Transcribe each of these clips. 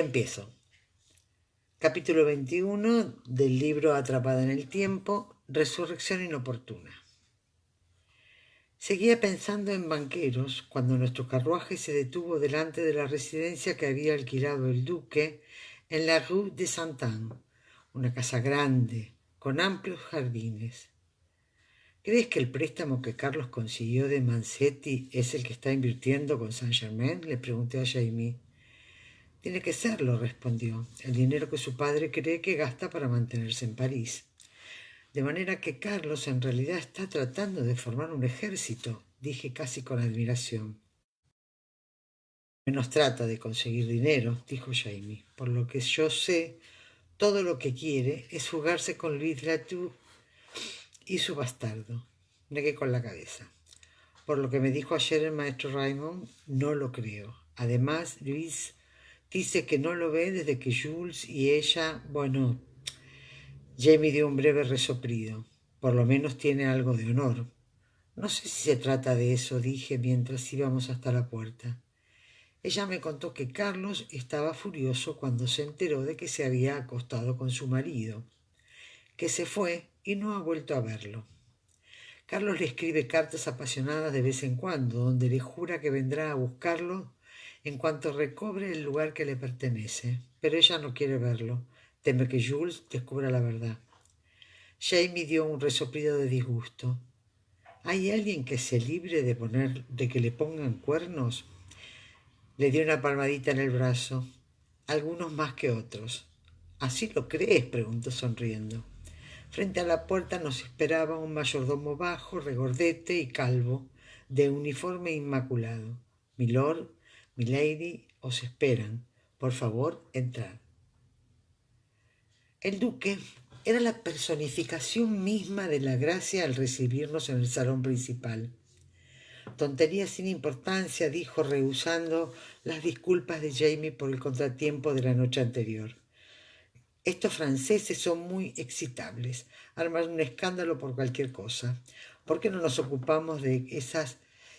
Empiezo. Capítulo 21 del libro Atrapada en el tiempo, Resurrección inoportuna. Seguía pensando en banqueros cuando nuestro carruaje se detuvo delante de la residencia que había alquilado el duque en la rue de Saint-Anne, una casa grande, con amplios jardines. ¿Crees que el préstamo que Carlos consiguió de Mancetti es el que está invirtiendo con Saint-Germain?, le pregunté a Jamie. Tiene que serlo, respondió. El dinero que su padre cree que gasta para mantenerse en París. De manera que Carlos en realidad está tratando de formar un ejército, dije casi con admiración. Menos trata de conseguir dinero, dijo Jamie. Por lo que yo sé, todo lo que quiere es jugarse con Louis Latour y su bastardo. Negué con la cabeza. Por lo que me dijo ayer el maestro Raymond, no lo creo. Además, Luis dice que no lo ve desde que Jules y ella, bueno, Jamie dio un breve resoplido. Por lo menos tiene algo de honor. No sé si se trata de eso, dije mientras íbamos hasta la puerta. Ella me contó que Carlos estaba furioso cuando se enteró de que se había acostado con su marido, que se fue y no ha vuelto a verlo. Carlos le escribe cartas apasionadas de vez en cuando, donde le jura que vendrá a buscarlo en cuanto recobre el lugar que le pertenece, pero ella no quiere verlo, teme que Jules descubra la verdad. Jamie dio un resoplido de disgusto. ¿Hay alguien que se libre de que le pongan cuernos? Le dio una palmadita en el brazo. Algunos más que otros. ¿Así lo crees?, preguntó sonriendo. Frente a la puerta nos esperaba un mayordomo bajo, regordete y calvo, de uniforme inmaculado. Milord, milady, os esperan. Por favor, entrad. El duque era la personificación misma de la gracia al recibirnos en el salón principal. Tontería sin importancia, dijo, rehusando las disculpas de Jamie por el contratiempo de la noche anterior. Estos franceses son muy excitables, arman un escándalo por cualquier cosa. ¿Por qué no nos ocupamos de esa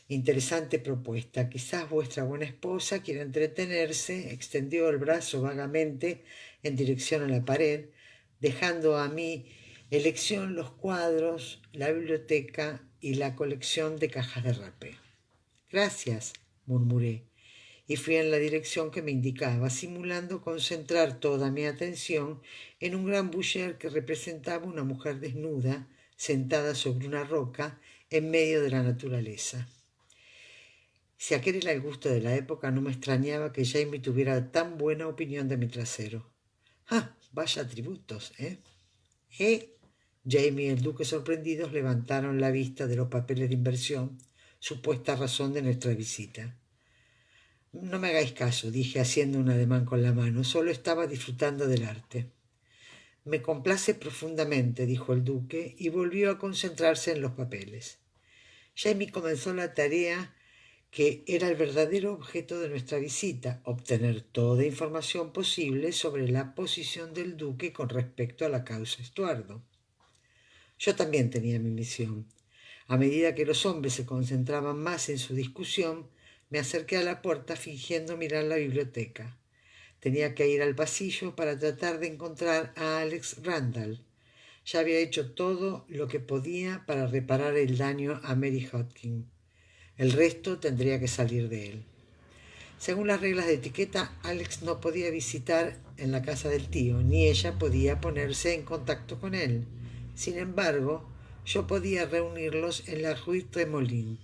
interesante propuesta? Quizás vuestra buena esposa quiera entretenerse. Extendió el brazo vagamente en dirección a la pared, dejando a mi elección los cuadros, la biblioteca y la colección de cajas de rapé. Gracias, murmuré, y fui en la dirección que me indicaba, simulando concentrar toda mi atención en un gran boucher que representaba una mujer desnuda, sentada sobre una roca en medio de la naturaleza. Si aquel era el gusto de la época, no me extrañaba que Jamie tuviera tan buena opinión de mi trasero. ¡Ah! Vaya atributos, ¿eh? Jamie y el duque, sorprendidos, levantaron la vista de los papeles de inversión, supuesta razón de nuestra visita. No me hagáis caso, dije haciendo un ademán con la mano, solo estaba disfrutando del arte. Me complace profundamente, dijo el duque, y volvió a concentrarse en los papeles. Jamie comenzó la tarea que era el verdadero objeto de nuestra visita, obtener toda información posible sobre la posición del duque con respecto a la causa Estuardo. Yo también tenía mi misión. A medida que los hombres se concentraban más en su discusión, me acerqué a la puerta fingiendo mirar la biblioteca. Tenía que ir al pasillo para tratar de encontrar a Alex Randall. Ya había hecho todo lo que podía para reparar el daño a Mary Hodgkin. El resto tendría que salir de él. Según las reglas de etiqueta, Alex no podía visitar en la casa del tío, ni ella podía ponerse en contacto con él. Sin embargo, yo podía reunirlos en la Rue Tremolin.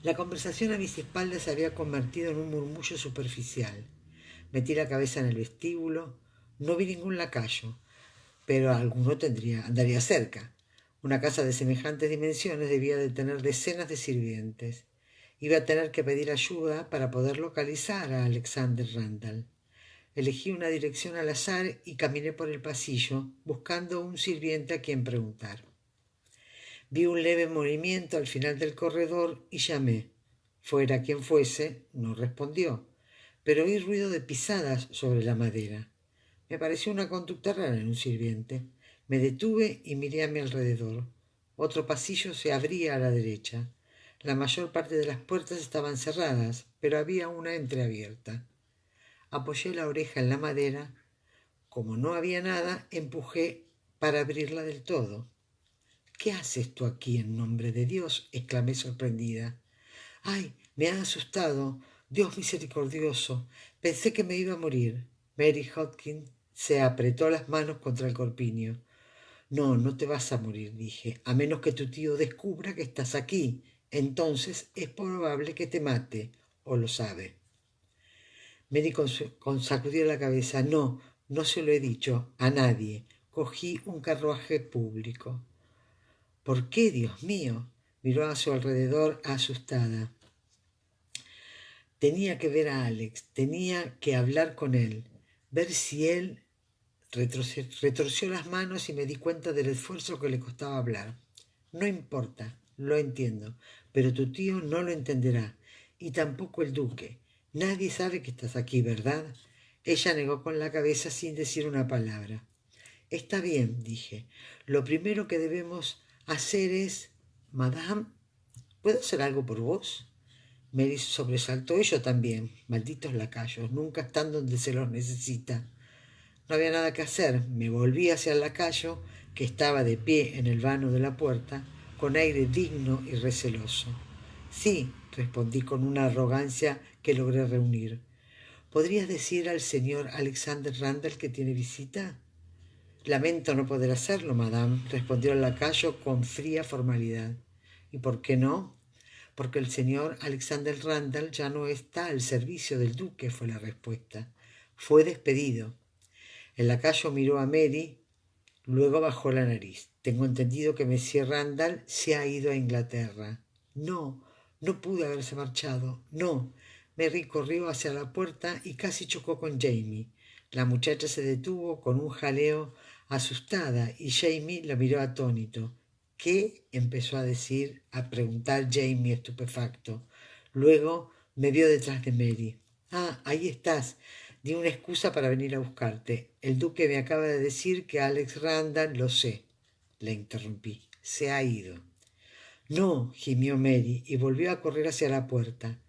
La conversación a mis espaldas se había convertido en un murmullo superficial. Metí la cabeza en el vestíbulo. No vi ningún lacayo, pero alguno andaría cerca. Una casa de semejantes dimensiones debía de tener decenas de sirvientes. Iba a tener que pedir ayuda para poder localizar a Alexander Randall. Elegí una dirección al azar y caminé por el pasillo, buscando un sirviente a quien preguntar. Vi un leve movimiento al final del corredor y llamé. Fuera quien fuese, no respondió, pero oí ruido de pisadas sobre la madera. Me pareció una conducta rara en un sirviente. Me detuve y miré a mi alrededor. Otro pasillo se abría a la derecha. La mayor parte de las puertas estaban cerradas, pero había una entreabierta. Apoyé la oreja en la madera. Como no había nada, empujé para abrirla del todo. —¿Qué haces tú aquí en nombre de Dios? —exclamé sorprendida. —¡Ay! Me ha asustado. Dios misericordioso. Pensé que me iba a morir. Mary Hopkins se apretó las manos contra el corpiño. —No, no te vas a morir —dije—, a menos que tu tío descubra que estás aquí. Entonces es probable que te mate, o lo sabe. Mary sacudió la cabeza. —No, no se lo he dicho a nadie. Cogí un carruaje público. —¿Por qué, Dios mío? Miró a su alrededor asustada. Tenía que ver a Alex, tenía que hablar con él, ver si él... Retorció las manos y me di cuenta del esfuerzo que le costaba hablar. —No importa, lo entiendo, pero tu tío no lo entenderá, y tampoco el duque. Nadie sabe que estás aquí, ¿verdad? Ella negó con la cabeza sin decir una palabra. —Está bien —dije—, lo primero que debemos hacer es... —Madame, ¿puedo hacer algo por vos? Mary sobresaltó y yo también. Malditos lacayos, nunca están donde se los necesita. No había nada que hacer. Me volví hacia el lacayo, que estaba de pie en el vano de la puerta, con aire digno y receloso. —Sí —respondí con una arrogancia que logré reunir—. ¿Podrías decir al señor Alexander Randall que tiene visita? —Lamento no poder hacerlo, madame —respondió el lacayo con fría formalidad. —¿Y por qué no? —Porque el señor Alexander Randall ya no está al servicio del duque —fue la respuesta—. Fue despedido. El lacayo miró a Mary, luego bajó la nariz. —Tengo entendido que Monsieur Randall se ha ido a Inglaterra. —No, no pudo haberse marchado. No. Mary corrió hacia la puerta y casi chocó con Jamie. La muchacha se detuvo con un jaleo asustada y Jamie la miró atónito. —¿Qué? —empezó a preguntar Jamie estupefacto. Luego me vio detrás de Mary. —Ah, ahí estás. Di una excusa para venir a buscarte. El duque me acaba de decir que Alex Randall... —Lo sé —le interrumpí—, se ha ido. —No —gimió Mary y volvió a correr hacia la puerta.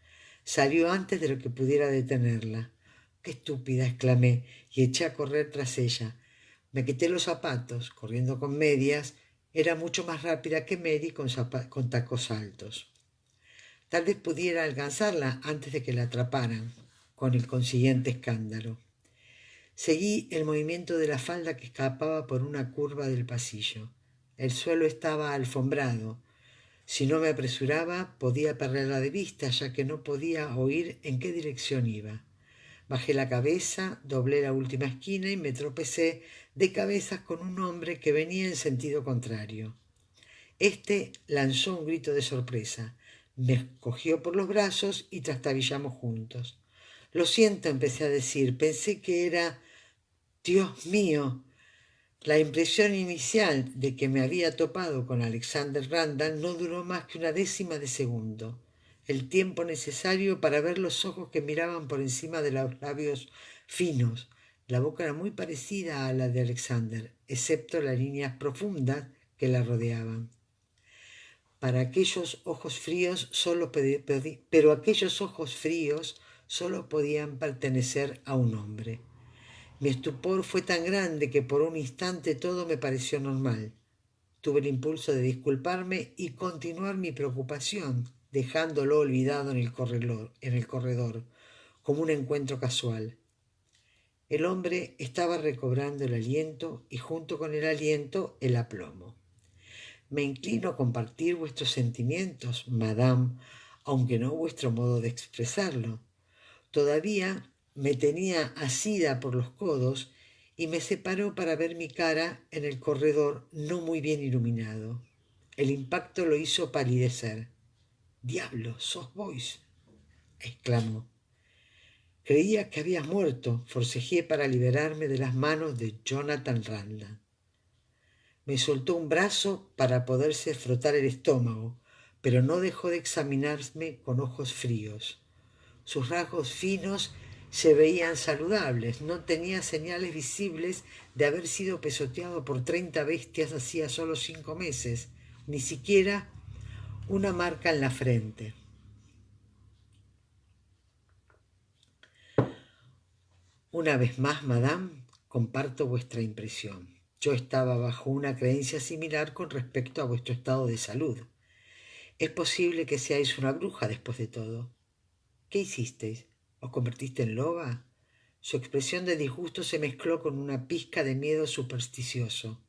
Salió antes de lo que pudiera detenerla. —¡Qué estúpida! —exclamé y eché a correr tras ella. Me quité los zapatos. Corriendo con medias, era mucho más rápida que Mary con tacos altos. Tal vez pudiera alcanzarla antes de que la atraparan, con el consiguiente escándalo. Seguí el movimiento de la falda que escapaba por una curva del pasillo. El suelo estaba alfombrado. Si no me apresuraba, podía perderla de vista, ya que no podía oír en qué dirección iba. Bajé la cabeza, doblé la última esquina y me tropecé de cabezas con un hombre que venía en sentido contrario. Este lanzó un grito de sorpresa. Me cogió por los brazos y trastabillamos juntos. —Lo siento —empecé a decir—, pensé que era... —Dios mío. La impresión inicial de que me había topado con Alexander Randall no duró más que una décima de segundo, el tiempo necesario para ver los ojos que miraban por encima de los labios finos. La boca era muy parecida a la de Alexander, excepto las líneas profundas que la rodeaban. Pero aquellos ojos fríos solo podían pertenecer a un hombre. Mi estupor fue tan grande que por un instante todo me pareció normal. Tuve el impulso de disculparme y continuar mi preocupación, dejándolo olvidado en el corredor, como un encuentro casual. El hombre estaba recobrando el aliento y junto con el aliento el aplomo. —Me inclino a compartir vuestros sentimientos, madame, aunque no vuestro modo de expresarlo. Todavía me tenía asida por los codos y me separó para ver mi cara en el corredor no muy bien iluminado. El impacto lo hizo palidecer. —¡Diablo, sos vos! —exclamó. Creía que habías muerto. Forcejeé para liberarme de las manos de Jonathan Randall. Me soltó un brazo para poderse frotar el estómago, pero no dejó de examinarme con ojos fríos. Sus rasgos finos se veían saludables. No tenía señales visibles de haber sido pisoteado por 30 bestias hacía solo 5 meses, ni siquiera una marca en la frente. Una vez más, madame, comparto vuestra impresión. Yo estaba bajo una creencia similar con respecto a vuestro estado de salud. Es posible que seáis una bruja después de todo. ¿Qué hicisteis? ¿Os convertiste en loba? Su expresión de disgusto se mezcló con una pizca de miedo supersticioso.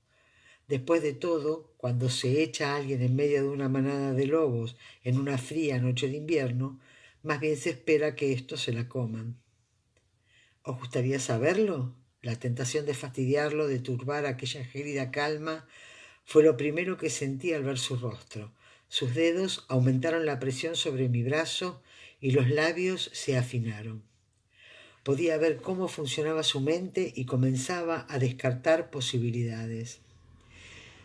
Después de todo, cuando se echa a alguien en medio de una manada de lobos en una fría noche de invierno, más bien se espera que estos se la coman. ¿Os gustaría saberlo? La tentación de fastidiarlo, de turbar aquella gélida calma, fue lo primero que sentí al ver su rostro. Sus dedos aumentaron la presión sobre mi brazo y los labios se afinaron. Podía ver cómo funcionaba su mente y comenzaba a descartar posibilidades.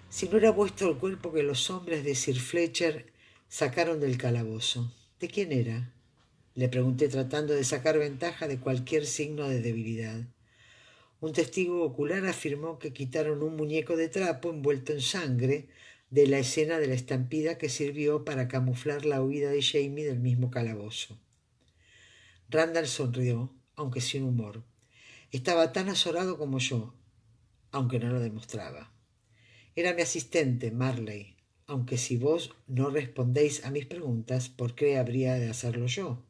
Si no era vuestro el cuerpo que los hombres de Sir Fletcher sacaron del calabozo, ¿de quién era? Le pregunté tratando de sacar ventaja de cualquier signo de debilidad. Un testigo ocular afirmó que quitaron un muñeco de trapo envuelto en sangre de la escena de la estampida que sirvió para camuflar la huida de Jamie del mismo calabozo. Randall sonrió, aunque sin humor. Estaba tan azorado como yo, aunque no lo demostraba. Era mi asistente, Marley, aunque si vos no respondéis a mis preguntas, ¿por qué habría de hacerlo yo?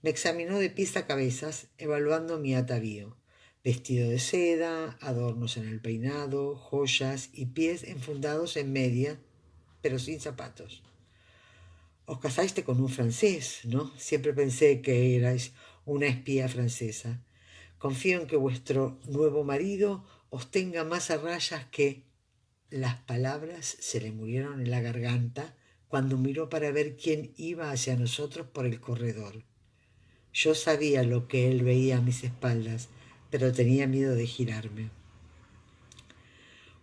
Me examinó de pies a cabezas, evaluando mi atavío. Vestido de seda, adornos en el peinado, joyas y pies enfundados en media, pero sin zapatos. Os casaste con un francés, ¿no? Siempre pensé que erais una espía francesa. Confío en que vuestro nuevo marido os tenga más a rayas que... Las palabras se le murieron en la garganta cuando miró para ver quién iba hacia nosotros por el corredor. Yo sabía lo que él veía a mis espaldas, pero tenía miedo de girarme.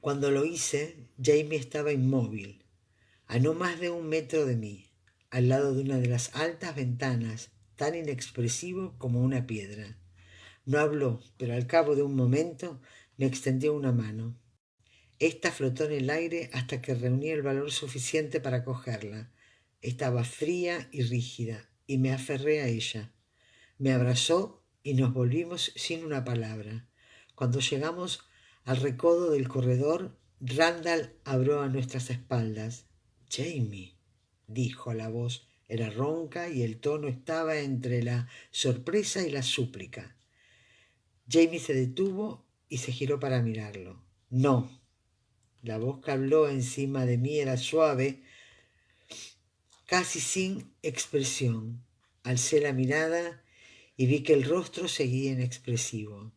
Cuando lo hice, Jamie estaba inmóvil, a no más de 1 metro de mí, al lado de una de las altas ventanas, tan inexpresivo como una piedra. No habló, pero al cabo de un momento me extendió una mano. Esta flotó en el aire hasta que reuní el valor suficiente para cogerla. Estaba fría y rígida, y me aferré a ella. Me abrazó y nos volvimos sin una palabra. Cuando llegamos al recodo del corredor, Randall habló a nuestras espaldas. «Jamie», dijo la voz. Era ronca y el tono estaba entre la sorpresa y la súplica. Jamie se detuvo y se giró para mirarlo. «No». La voz que habló encima de mí era suave, casi sin expresión. Alcé la mirada y vi que el rostro seguía inexpresivo,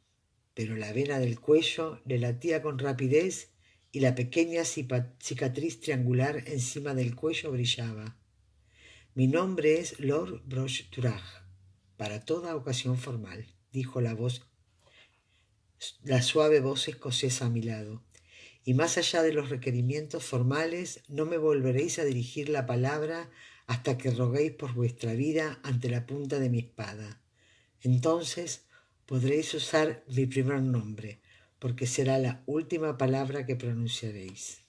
pero la vena del cuello le latía con rapidez y la pequeña cicatriz triangular encima del cuello brillaba. «Mi nombre es Lord Brochduragh, para toda ocasión formal», dijo la suave voz escocesa a mi lado. «Y más allá de los requerimientos formales, no me volveréis a dirigir la palabra hasta que roguéis por vuestra vida ante la punta de mi espada. Entonces podréis usar mi primer nombre, porque será la última palabra que pronunciaréis».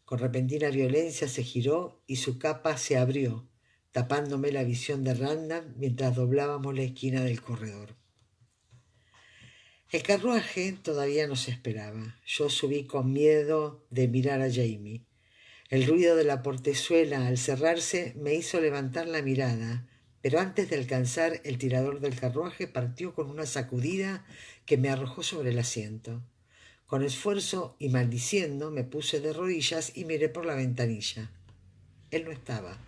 Con repentina violencia se giró y su capa se abrió, tapándome la visión de Randall mientras doblábamos la esquina del corredor. El carruaje todavía nos esperaba. Yo subí con miedo de mirar a Jamie. El ruido de la portezuela al cerrarse me hizo levantar la mirada, pero antes de alcanzar el tirador del carruaje partió con una sacudida que me arrojó sobre el asiento. Con esfuerzo y maldiciendo me puse de rodillas y miré por la ventanilla. Él no estaba.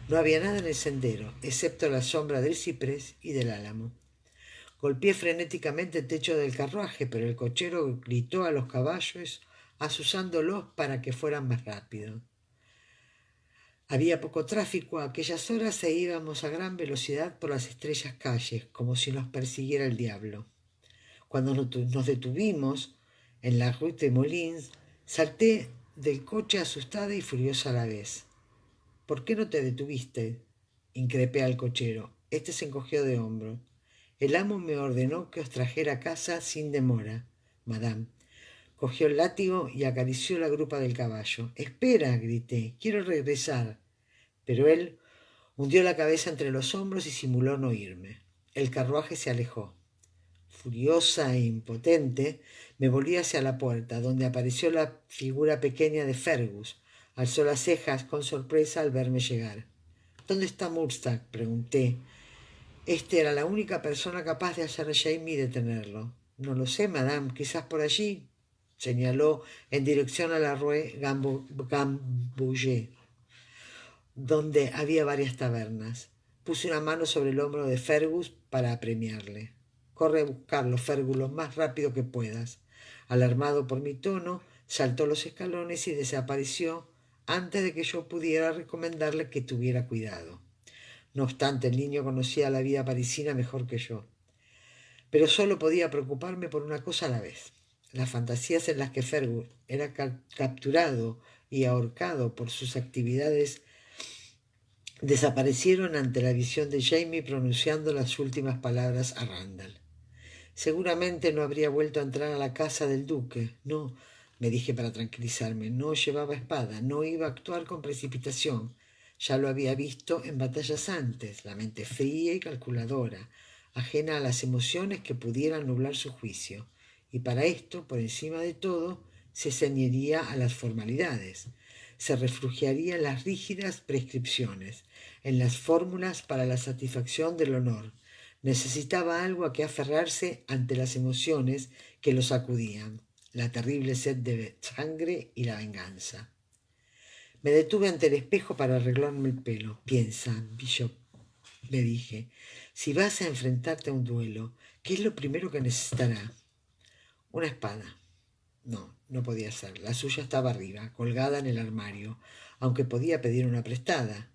No había nada en el sendero, excepto la sombra del ciprés y del álamo. Golpeé frenéticamente el techo del carruaje, pero el cochero gritó a los caballos, azuzándolos para que fueran más rápido. Había poco tráfico a aquellas horas e íbamos a gran velocidad por las estrechas calles, como si nos persiguiera el diablo. Cuando nos detuvimos en la Rue de Molins, salté del coche asustada y furiosa a la vez. «¿Por qué no te detuviste?», increpé al cochero. Este se encogió de hombros. «El amo me ordenó que os trajera a casa sin demora, madame». Cogió el látigo y acarició la grupa del caballo. «Espera», grité, «quiero regresar». Pero él hundió la cabeza entre los hombros y simuló no oírme. El carruaje se alejó. Furiosa e impotente, me volví hacia la puerta, donde apareció la figura pequeña de Fergus. Alzó las cejas con sorpresa al verme llegar. —¿Dónde está Murstag? —pregunté. Este era la única persona capaz de hacer a Jamie detenerlo. —No lo sé, madame, quizás por allí —señaló en dirección a la rue Gambouillet, donde había varias tabernas. Puse una mano sobre el hombro de Fergus para apremiarle. —Corre a buscarlo, Fergus, lo más rápido que puedas. Alarmado por mi tono, saltó los escalones y desapareció antes de que yo pudiera recomendarle que tuviera cuidado. No obstante, el niño conocía la vida parisina mejor que yo. Pero solo podía preocuparme por una cosa a la vez. Las fantasías en las que Fergus era capturado y ahorcado por sus actividades desaparecieron ante la visión de Jamie pronunciando las últimas palabras a Randall. Seguramente no habría vuelto a entrar a la casa del duque. No, me dije para tranquilizarme, no llevaba espada, no iba a actuar con precipitación. Ya lo había visto en batallas antes, la mente fría y calculadora, ajena a las emociones que pudieran nublar su juicio. Y para esto, por encima de todo, se ceñiría a las formalidades. Se refugiaría en las rígidas prescripciones, en las fórmulas para la satisfacción del honor. Necesitaba algo a que aferrarse ante las emociones que lo sacudían, la terrible sed de sangre y la venganza. Me detuve ante el espejo para arreglarme el pelo. Piensa, Bishop, le dije, si vas a enfrentarte a un duelo, ¿qué es lo primero que necesitará? Una espada. No, no podía ser. La suya estaba arriba, colgada en el armario, aunque podía pedir una prestada.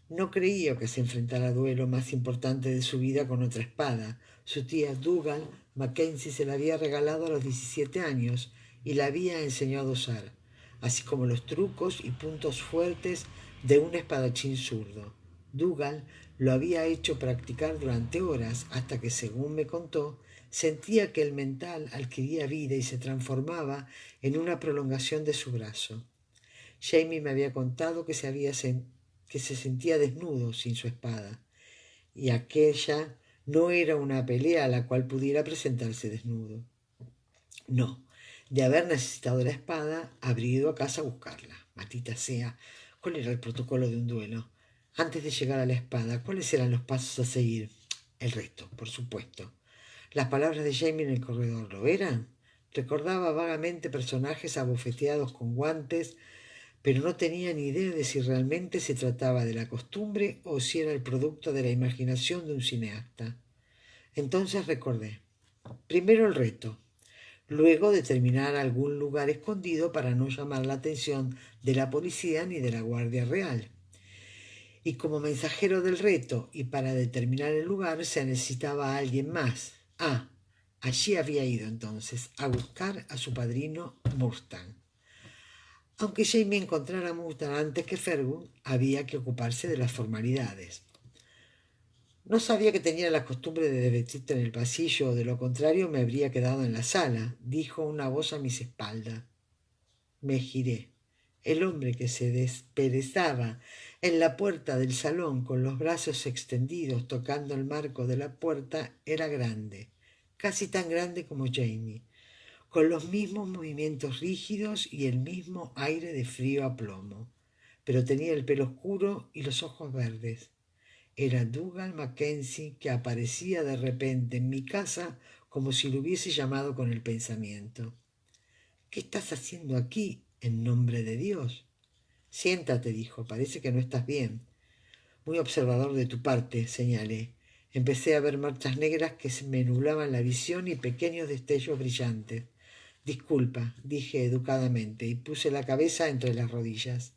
No creía que se enfrentara al duelo más importante de su vida con otra espada. Su tía Dougal Mackenzie se la había regalado a los 17 años y la había enseñado a usar, así como los trucos y puntos fuertes de un espadachín zurdo. Dougal lo había hecho practicar durante horas hasta que, según me contó, sentía que el mental adquiría vida y se transformaba en una prolongación de su brazo. Jamie me había contado que se sentía desnudo sin su espada, y aquella no era una pelea a la cual pudiera presentarse desnudo. No, de haber necesitado la espada, habría ido a casa a buscarla. Maldita sea, ¿cuál era el protocolo de un duelo? Antes de llegar a la espada, ¿cuáles eran los pasos a seguir? El resto, por supuesto. Las palabras de Jamie en el corredor, ¿lo eran? Recordaba vagamente personajes abofeteados con guantes, pero no tenía ni idea de si realmente se trataba de la costumbre o si era el producto de la imaginación de un cineasta. Entonces recordé. Primero el reto, luego determinar algún lugar escondido para no llamar la atención de la policía ni de la Guardia Real. Y como mensajero del reto y para determinar el lugar se necesitaba a alguien más. Allí había ido entonces a buscar a su padrino Mustang. Aunque Jamie encontrara a Mustang antes que Fergus, había que ocuparse de las formalidades. No sabía que tenía la costumbre de vestirte en el pasillo, o de lo contrario me habría quedado en la sala, dijo una voz a mis espaldas. Me giré. El hombre que se desperezaba en la puerta del salón con los brazos extendidos tocando el marco de la puerta era grande, casi tan grande como Jamie, con los mismos movimientos rígidos y el mismo aire de frío aplomo, pero tenía el pelo oscuro y los ojos verdes. Era Dougal Mackenzie, que aparecía de repente en mi casa como si lo hubiese llamado con el pensamiento. —¿Qué estás haciendo aquí, en nombre de Dios? —Siéntate —dijo—, parece que no estás bien. —Muy observador de tu parte —señalé. Empecé a ver manchas negras que se me nublaban la visión y pequeños destellos brillantes. —Disculpa —dije educadamente, y puse la cabeza entre las rodillas.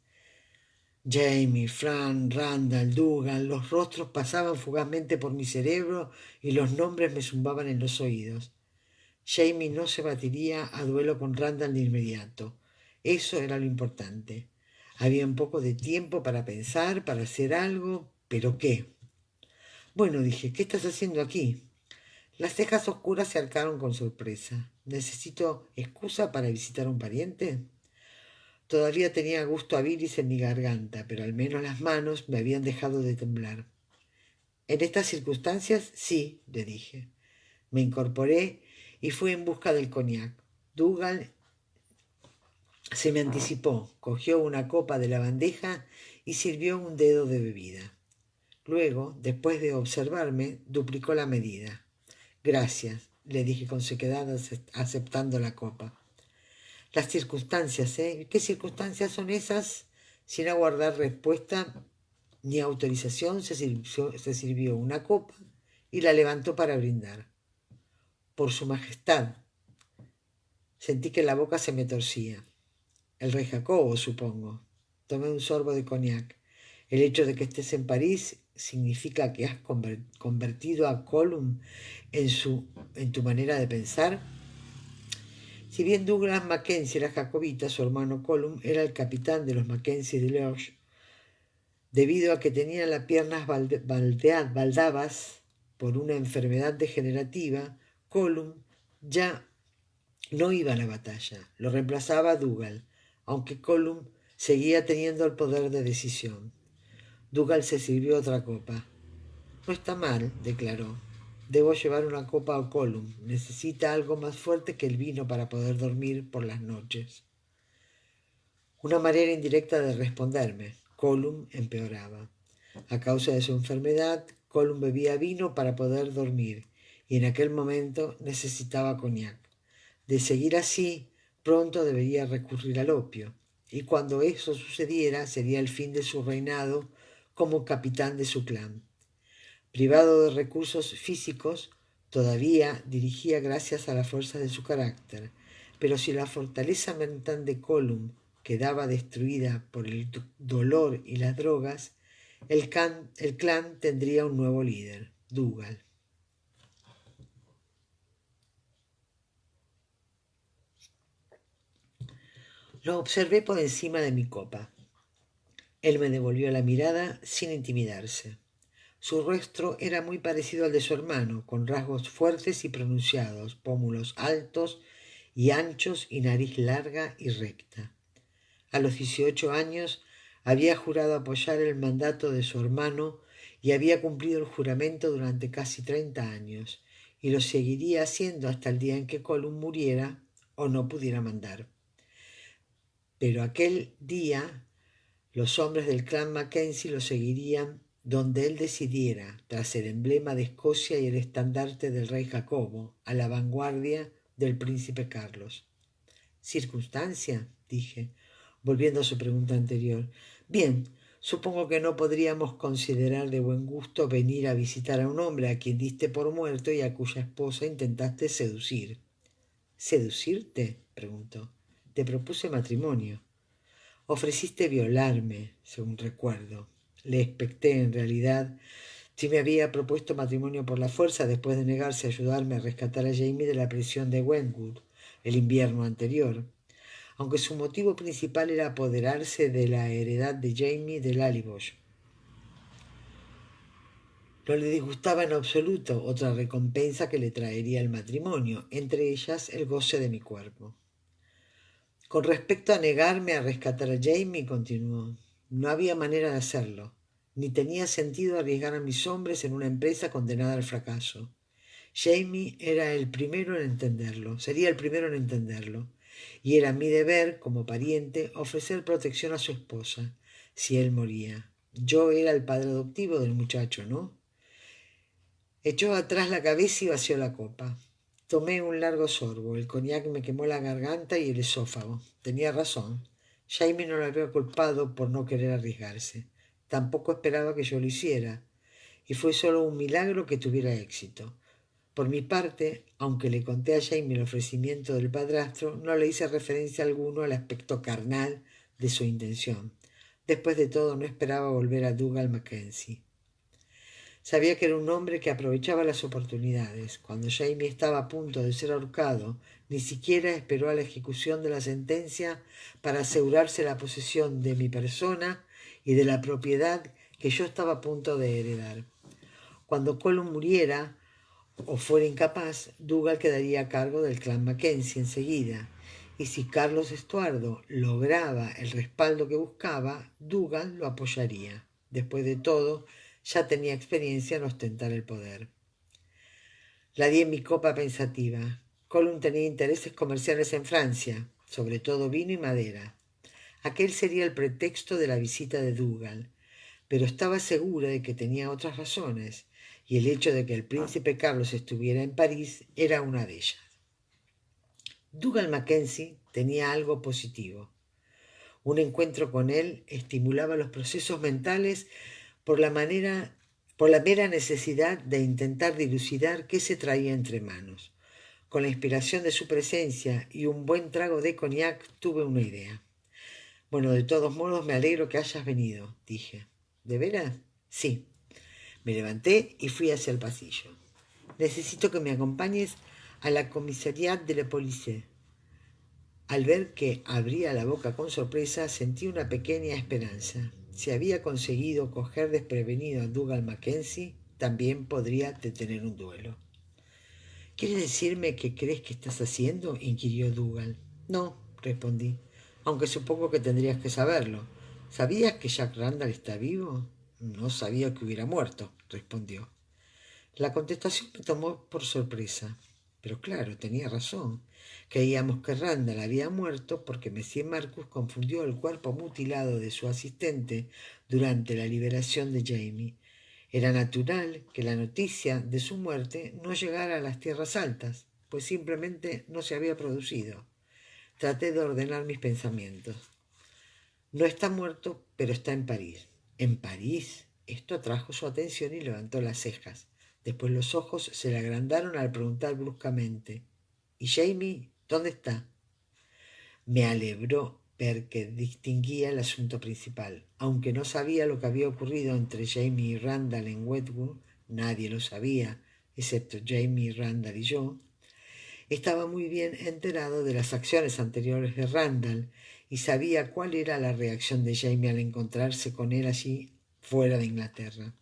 Jamie, Fran, Randall, Dougal, los rostros pasaban fugazmente por mi cerebro y los nombres me zumbaban en los oídos. Jamie no se batiría a duelo con Randall de inmediato. Eso era lo importante. Había un poco de tiempo para pensar, para hacer algo, pero ¿qué? Bueno, dije, ¿qué estás haciendo aquí? Las cejas oscuras se arcaron con sorpresa. ¿Necesito excusa para visitar a un pariente? Todavía tenía gusto a bilis en mi garganta, pero al menos las manos me habían dejado de temblar. En estas circunstancias, sí, le dije. Me incorporé y fui en busca del coñac. Dougal se me anticipó, cogió una copa de la bandeja y sirvió un dedo de bebida. Luego, después de observarme, duplicó la medida. Gracias, le dije con sequedad, aceptando la copa. Las circunstancias, ¿eh? ¿Qué circunstancias son esas? Sin aguardar respuesta ni autorización, se sirvió una copa y la levantó para brindar. Por su majestad. Sentí que la boca se me torcía. El rey Jacobo, supongo. Tomé un sorbo de coñac. El hecho de que estés en París significa que has convertido a Colum en tu manera de pensar. Si bien Douglas Mackenzie era jacobita, su hermano Colum era el capitán de los Mackenzie de Lodge. Debido a que tenía las piernas baldabas por una enfermedad degenerativa, Colum ya no iba a la batalla. Lo reemplazaba Dougal, aunque Colum seguía teniendo el poder de decisión. Dougal se sirvió otra copa. No está mal, declaró. Debo llevar una copa a Colum. Necesita algo más fuerte que el vino para poder dormir por las noches. Una manera indirecta de responderme. Colum empeoraba. A causa de su enfermedad, Colum bebía vino para poder dormir, y en aquel momento necesitaba coñac. De seguir así, pronto debería recurrir al opio, y cuando eso sucediera sería el fin de su reinado como capitán de su clan. Privado de recursos físicos, todavía dirigía gracias a la fuerza de su carácter, pero si la fortaleza mental de Colum quedaba destruida por el dolor y las drogas, el clan tendría un nuevo líder, Dougal. Lo observé por encima de mi copa. Él me devolvió la mirada sin intimidarse. Su rostro era muy parecido al de su hermano, con rasgos fuertes y pronunciados, pómulos altos y anchos y nariz larga y recta. A los 18 años había jurado apoyar el mandato de su hermano y había cumplido el juramento durante casi 30 años, y lo seguiría haciendo hasta el día en que Colum muriera o no pudiera mandar. Pero aquel día los hombres del clan Mackenzie lo seguirían donde él decidiera, tras el emblema de Escocia y el estandarte del rey Jacobo, a la vanguardia del príncipe Carlos. ¿Circunstancia? Dije, volviendo a su pregunta anterior. Bien, supongo que no podríamos considerar de buen gusto venir a visitar a un hombre a quien diste por muerto y a cuya esposa intentaste seducir. ¿Seducirte? Preguntó. Te propuse matrimonio. Ofreciste violarme, según recuerdo. Le expecté, en realidad, si me había propuesto matrimonio por la fuerza después de negarse a ayudarme a rescatar a Jamie de la prisión de Wentwood el invierno anterior, aunque su motivo principal era apoderarse de la heredad de Jamie de Lalibosh. No le disgustaba en absoluto otra recompensa que le traería el matrimonio, entre ellas el goce de mi cuerpo. Con respecto a negarme a rescatar a Jamie, continuó, no había manera de hacerlo, ni tenía sentido arriesgar a mis hombres en una empresa condenada al fracaso. Jamie era el primero en entenderlo, sería el primero en entenderlo, y era mi deber, como pariente, ofrecer protección a su esposa, si él moría. Yo era el padre adoptivo del muchacho, ¿no? Echó atrás la cabeza y vació la copa. Tomé un largo sorbo. El coñac me quemó la garganta y el esófago. Tenía razón. Jamie no lo había culpado por no querer arriesgarse. Tampoco esperaba que yo lo hiciera. Y fue solo un milagro que tuviera éxito. Por mi parte, aunque le conté a Jamie el ofrecimiento del padrastro, no le hice referencia alguna al aspecto carnal de su intención. Después de todo, no esperaba volver a Dougal Mackenzie. Sabía que era un hombre que aprovechaba las oportunidades. Cuando Jamie estaba a punto de ser ahorcado, ni siquiera esperó a la ejecución de la sentencia para asegurarse la posesión de mi persona y de la propiedad que yo estaba a punto de heredar. Cuando Colum muriera o fuera incapaz, Dougal quedaría a cargo del clan Mackenzie enseguida. Y si Carlos Estuardo lograba el respaldo que buscaba, Dougal lo apoyaría. Después de todo, ya tenía experiencia en ostentar el poder. La di en mi copa pensativa. Colum tenía intereses comerciales en Francia, sobre todo vino y madera. Aquel sería el pretexto de la visita de Dougal, pero estaba segura de que tenía otras razones, y el hecho de que el príncipe Carlos estuviera en París era una de ellas. Dougal Mackenzie tenía algo positivo. Un encuentro con él estimulaba los procesos mentales por la mera necesidad de intentar dilucidar qué se traía entre manos. Con la inspiración de su presencia y un buen trago de cognac tuve una idea. Bueno, de todos modos me alegro que hayas venido, dije. ¿De veras? Sí. Me levanté y fui hacia el pasillo. Necesito que me acompañes a la comisaría de la policía. Al ver que abría la boca con sorpresa, sentí una pequeña esperanza. Si había conseguido coger desprevenido a Dougal Mackenzie, también podría detener un duelo. ¿Quieres decirme qué crees que estás haciendo?, inquirió Dougal. No, respondí, aunque supongo que tendrías que saberlo. ¿Sabías que Jack Randall está vivo? No sabía que hubiera muerto, respondió. La contestación me tomó por sorpresa. Pero claro, tenía razón. Creíamos que Randall había muerto porque Monsieur Marcus confundió el cuerpo mutilado de su asistente durante la liberación de Jamie. Era natural que la noticia de su muerte no llegara a las tierras altas, pues simplemente no se había producido. Traté de ordenar mis pensamientos. No está muerto, pero está en París. ¿En París? Esto atrajo su atención y levantó las cejas. Después los ojos se le agrandaron al preguntar bruscamente: ¿Y Jamie? ¿Dónde está? Me alegró ver que distinguía el asunto principal. Aunque no sabía lo que había ocurrido entre Jamie y Randall en Westwood, nadie lo sabía, excepto Jamie, Randall y yo, estaba muy bien enterado de las acciones anteriores de Randall y sabía cuál era la reacción de Jamie al encontrarse con él allí fuera de Inglaterra.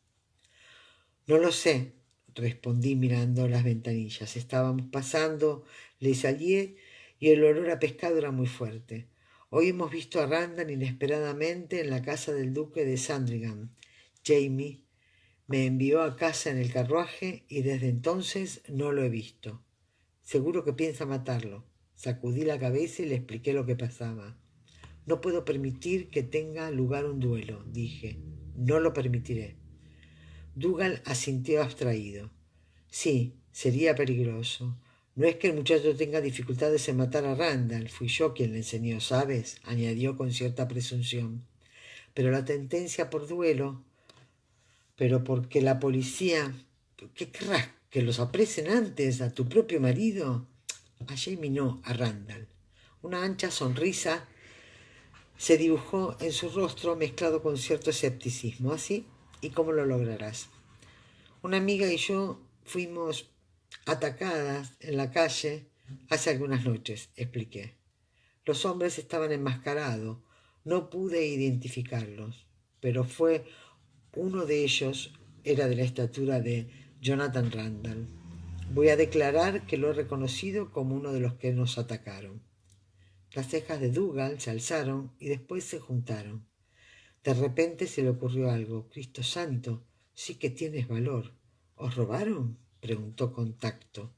No lo sé, respondí mirando las ventanillas. Estábamos pasando Les Alliés y el olor a pescado era muy fuerte. Hoy hemos visto a Randall inesperadamente en la casa del duque de Sandringham. Jamie me envió a casa en el carruaje y desde entonces no lo he visto. Seguro que piensa matarlo. Sacudí la cabeza y le expliqué lo que pasaba. No puedo permitir que tenga lugar un duelo, dije. No lo permitiré. Dougal asintió abstraído. Sí, sería peligroso. No es que el muchacho tenga dificultades en matar a Randall. Fui yo quien le enseñó, ¿sabes? Añadió con cierta presunción. Pero la tendencia por duelo... Pero porque la policía... ¿Qué querrás? ¿Que los apresen antes a tu propio marido? A Jamie no, a Randall. Una ancha sonrisa se dibujó en su rostro mezclado con cierto escepticismo. ¿Así? ¿Y cómo lo lograrás? Una amiga y yo fuimos atacadas en la calle hace algunas noches, expliqué. Los hombres estaban enmascarados. No pude identificarlos, pero uno de ellos era de la estatura de Jonathan Randall. Voy a declarar que lo he reconocido como uno de los que nos atacaron. Las cejas de Dougal se alzaron y después se juntaron. De repente se le ocurrió algo. Cristo santo, sí que tienes valor. ¿Os robaron?, preguntó con tacto.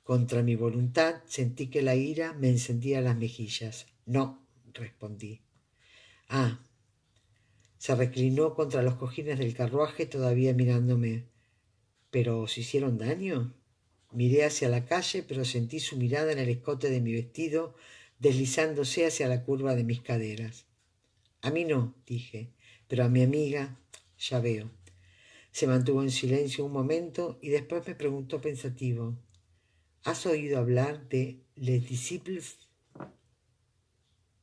Contra mi voluntad sentí que la ira me encendía las mejillas. No, respondí. Ah. Se reclinó contra los cojines del carruaje todavía mirándome. ¿Pero os hicieron daño? Miré hacia la calle, pero sentí su mirada en el escote de mi vestido deslizándose hacia la curva de mis caderas. A mí no, dije, pero a mi amiga ya veo. Se mantuvo en silencio un momento y después me preguntó pensativo: ¿Has oído hablar de Les Disciples?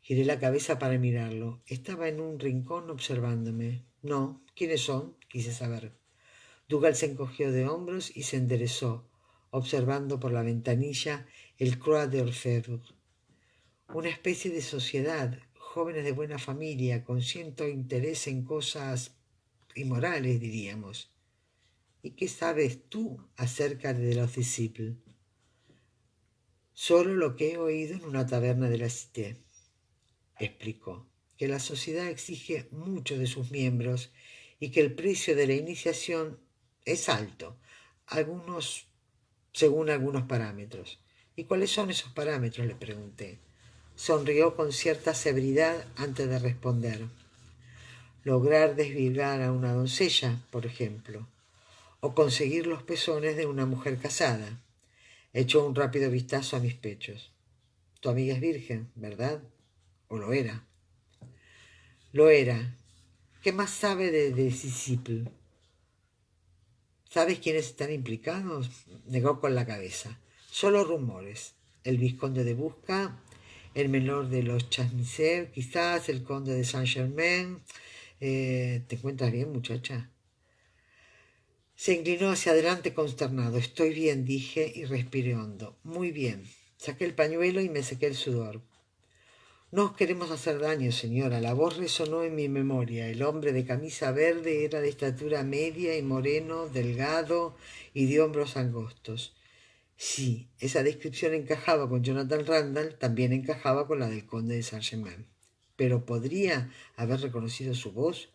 Giré la cabeza para mirarlo. Estaba en un rincón observándome. No, ¿quiénes son?, quise saber. Dougal se encogió de hombros y se enderezó, observando por la ventanilla el Croix d'Orfèvre. Una especie de sociedad, jóvenes de buena familia, con cierto interés en cosas inmorales, diríamos. ¿Y qué sabes tú acerca de los Disciples? Solo lo que he oído en una taberna de la Cité, explicó, que la sociedad exige mucho de sus miembros y que el precio de la iniciación es alto, según algunos parámetros, ¿Y cuáles son esos parámetros?, le pregunté. Sonrió con cierta severidad antes de responder. Lograr desvirgar a una doncella, por ejemplo, o conseguir los pezones de una mujer casada. Echó un rápido vistazo a mis pechos. Tu amiga es virgen, ¿verdad? ¿O lo era? Lo era. ¿Qué más sabe de Disciple? ¿Sabes quiénes están implicados? Negó con la cabeza. Solo rumores. El vizconde de Busca, el menor de los Chasmiser, quizás el conde de Saint-Germain. ¿Te encuentras bien, muchacha? Se inclinó hacia adelante consternado. Estoy bien, dije, y respiré hondo. Muy bien. Saqué el pañuelo y me sequé el sudor. No os queremos hacer daño, señora. La voz resonó en mi memoria. El hombre de camisa verde era de estatura media y moreno, delgado y de hombros angostos. Sí, esa descripción encajaba con Jonathan Randall, también encajaba con la del conde de Saint-Germain. Pero ¿podría haber reconocido su voz?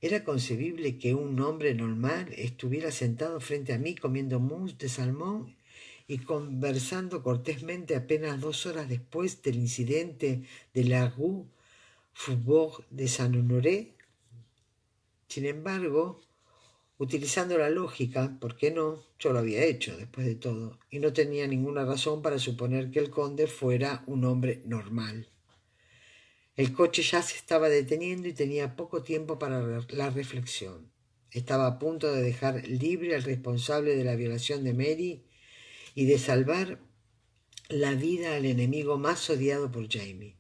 ¿Era concebible que un hombre normal estuviera sentado frente a mí comiendo mousse de salmón y conversando cortésmente apenas 2 horas después del incidente de la Rue Faubourg de Saint-Honoré? Sin embargo, utilizando la lógica, ¿por qué no? Yo lo había hecho, después de todo, y no tenía ninguna razón para suponer que el conde fuera un hombre normal. El coche ya se estaba deteniendo y tenía poco tiempo para la reflexión. Estaba a punto de dejar libre al responsable de la violación de Mary y de salvar la vida al enemigo más odiado por Jamie.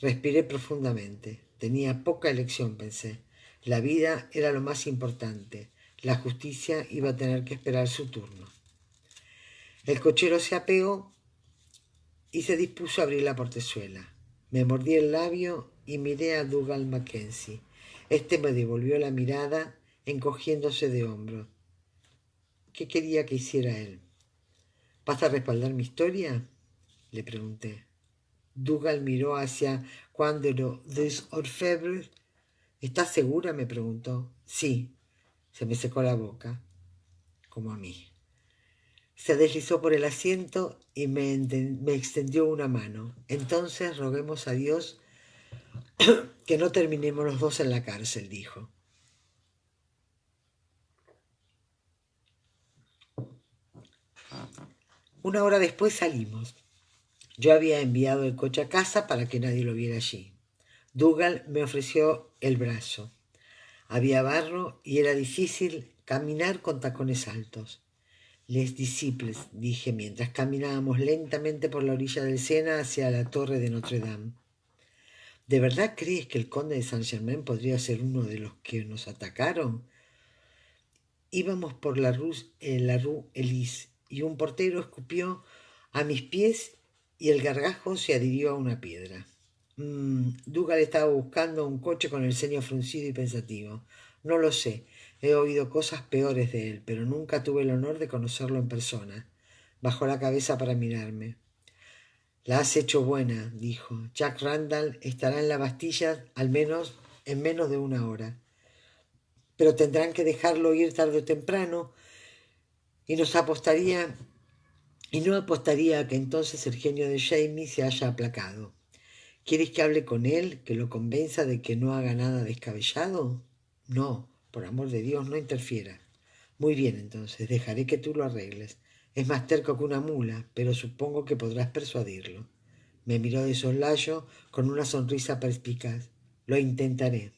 Respiré profundamente. Tenía poca elección, pensé. La vida era lo más importante. La justicia iba a tener que esperar su turno. El cochero se apeó y se dispuso a abrir la portezuela. Me mordí el labio y miré a Dougal Mackenzie. Este me devolvió la mirada, encogiéndose de hombros. ¿Qué quería que hiciera él? ¿Vas a respaldar mi historia?, le pregunté. Dougal miró hacia Cuando des Orfebres. ¿Estás segura?, me preguntó. Sí. Se me secó la boca, como a mí. Se deslizó por el asiento y me extendió una mano. Entonces roguemos a Dios que no terminemos los dos en la cárcel, dijo. Una hora después salimos. Yo había enviado el coche a casa para que nadie lo viera allí. Dougal me ofreció el brazo. Había barro y era difícil caminar con tacones altos. Les disciples, dije mientras caminábamos lentamente por la orilla del Sena hacia la torre de Notre Dame. ¿De verdad crees que el conde de Saint-Germain podría ser uno de los que nos atacaron? Íbamos por la Rue Elise y un portero escupió a mis pies y el gargajo se adhirió a una piedra. Dougal estaba buscando un coche con el ceño fruncido y pensativo. No lo sé. He oído cosas peores de él, pero nunca tuve el honor de conocerlo en persona. Bajó la cabeza para mirarme. La has hecho buena, dijo. Jack Randall estará en la Bastilla en menos de una hora. Pero tendrán que dejarlo ir tarde o temprano y no apostaría a que entonces el genio de Jamie se haya aplacado. ¿Quieres que hable con él, que lo convenza de que no haga nada descabellado? No, por amor de Dios, no interfiera. Muy bien, entonces, dejaré que tú lo arregles. Es más terco que una mula, pero supongo que podrás persuadirlo. Me miró de soslayo con una sonrisa perspicaz. Lo intentaré.